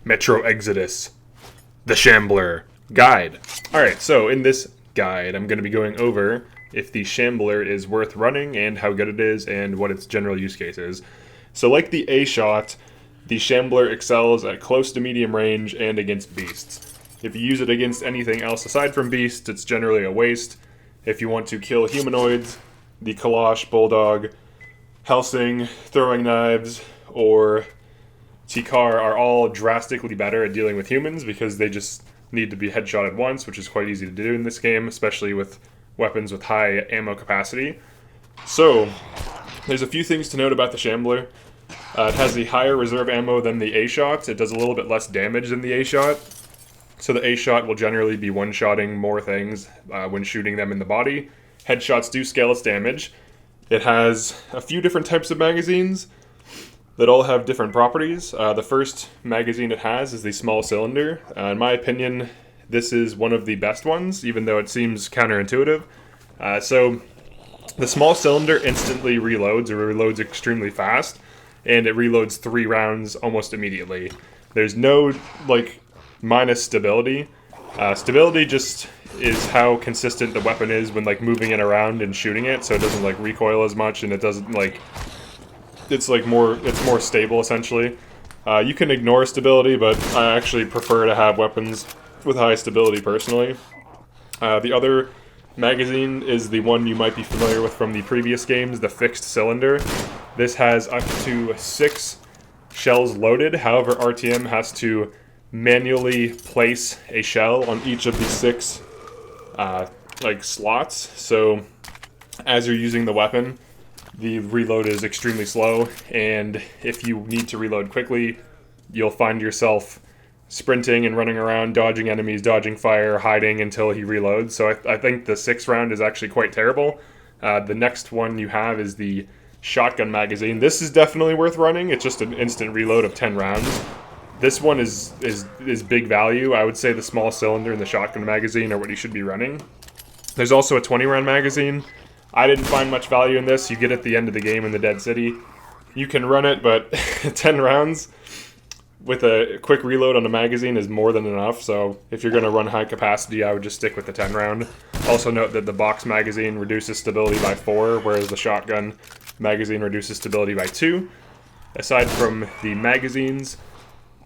Metro Exodus, the Shambler guide. Alright, so in this guide, I'm going to be going over if the Shambler is worth running and how good it is and what its general use case is. So like the AShot, the Shambler excels at close to medium range and against beasts. If you use it against anything else aside from beasts, it's generally a waste. If you want to kill humanoids, the Kalash, Bulldog, Helsing, Throwing Knives, or Tikar are all drastically better at dealing with humans because they just need to be headshotted once, which is quite easy to do in this game, especially with weapons with high ammo capacity. So, there's a few things to note about the Shambler. It has the higher reserve ammo than the AShot. It does a little bit less damage than the AShot. So the AShot will generally be one-shotting more things when shooting them in the body. Headshots do scale its damage. It has a few different types of magazines that all have different properties. The first magazine it has is the small cylinder. In my opinion, this is one of the best ones, even though it seems counterintuitive. So the small cylinder instantly reloads, or reloads extremely fast, and it reloads 3 rounds almost immediately. There's no, minus stability. Stability just is how consistent the weapon is when, moving it around and shooting it, so it doesn't, recoil as much, and it doesn't, it's more stable, essentially. You can ignore stability, but I actually prefer to have weapons with high stability, personally. The other magazine is the one you might be familiar with from the previous games, the fixed cylinder. This has up to 6 shells loaded, however RTM has to manually place a shell on each of the 6 slots, so as you're using the weapon, the reload is extremely slow, and if you need to reload quickly, you'll find yourself sprinting and running around, dodging enemies, dodging fire, hiding until he reloads. So I think the 6th round is actually quite terrible. The next one you have is the shotgun magazine. This is definitely worth running. It's just an instant reload of 10 rounds. This one is big value. I would say the small cylinder and the shotgun magazine are what you should be running. There's also a 20-round magazine. I didn't find much value in this. You get at the end of the game in the Dead City. You can run it, but 10 rounds with a quick reload on a magazine is more than enough, so if you're going to run high capacity, I would just stick with the 10 round. Also note that the box magazine reduces stability by 4, whereas the shotgun magazine reduces stability by 2. Aside from the magazines,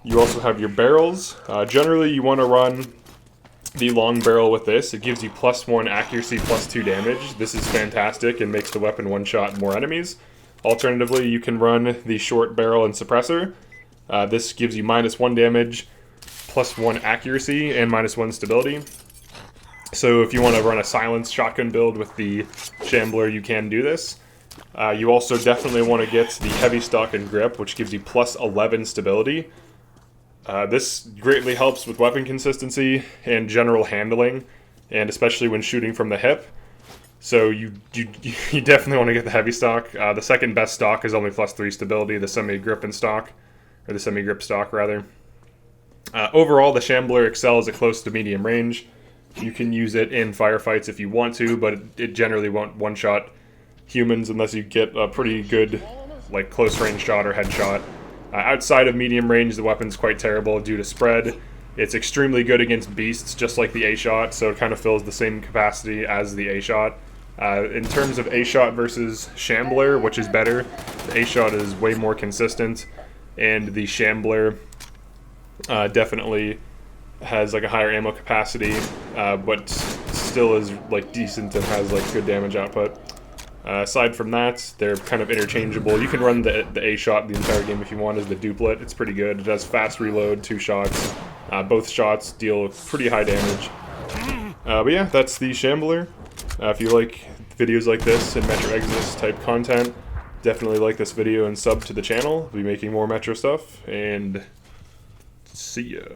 you also have your barrels. Generally, you want to run the long barrel with this. It gives you +1 accuracy, +2 damage. This is fantastic and makes the weapon one-shot more enemies. Alternatively, you can run the short barrel and suppressor. This gives you -1 damage, +1 accuracy, and -1 stability. So if you want to run a silenced shotgun build with the Shambler, you can do this. You also definitely want to get the heavy stock and grip, which gives you +11 stability. This greatly helps with weapon consistency and general handling, and especially when shooting from the hip. So you definitely want to get the heavy stock. The second best stock is only +3 stability, the semi-grip stock, or the semi-grip stock rather. Overall, the Shambler excels at close to medium range. You can use it in firefights if you want to, but it generally won't one-shot humans unless you get a pretty good close range shot or headshot. Outside of medium range, the weapon's quite terrible due to spread. It's extremely good against beasts, just like the AShot, so it kind of fills the same capacity as the AShot. In terms of AShot versus Shambler, which is better, the AShot is way more consistent, and the Shambler definitely has a higher ammo capacity, but still is decent and has good damage output. Aside from that, they're kind of interchangeable. You can run the AShot the entire game if you want as the duplet. It's pretty good. It has fast reload, 2 shots. Both shots deal pretty high damage. But yeah, that's the Shambler. If you like videos like this and Metro Exodus type content, definitely like this video and sub to the channel. We'll be making more Metro stuff, and see ya.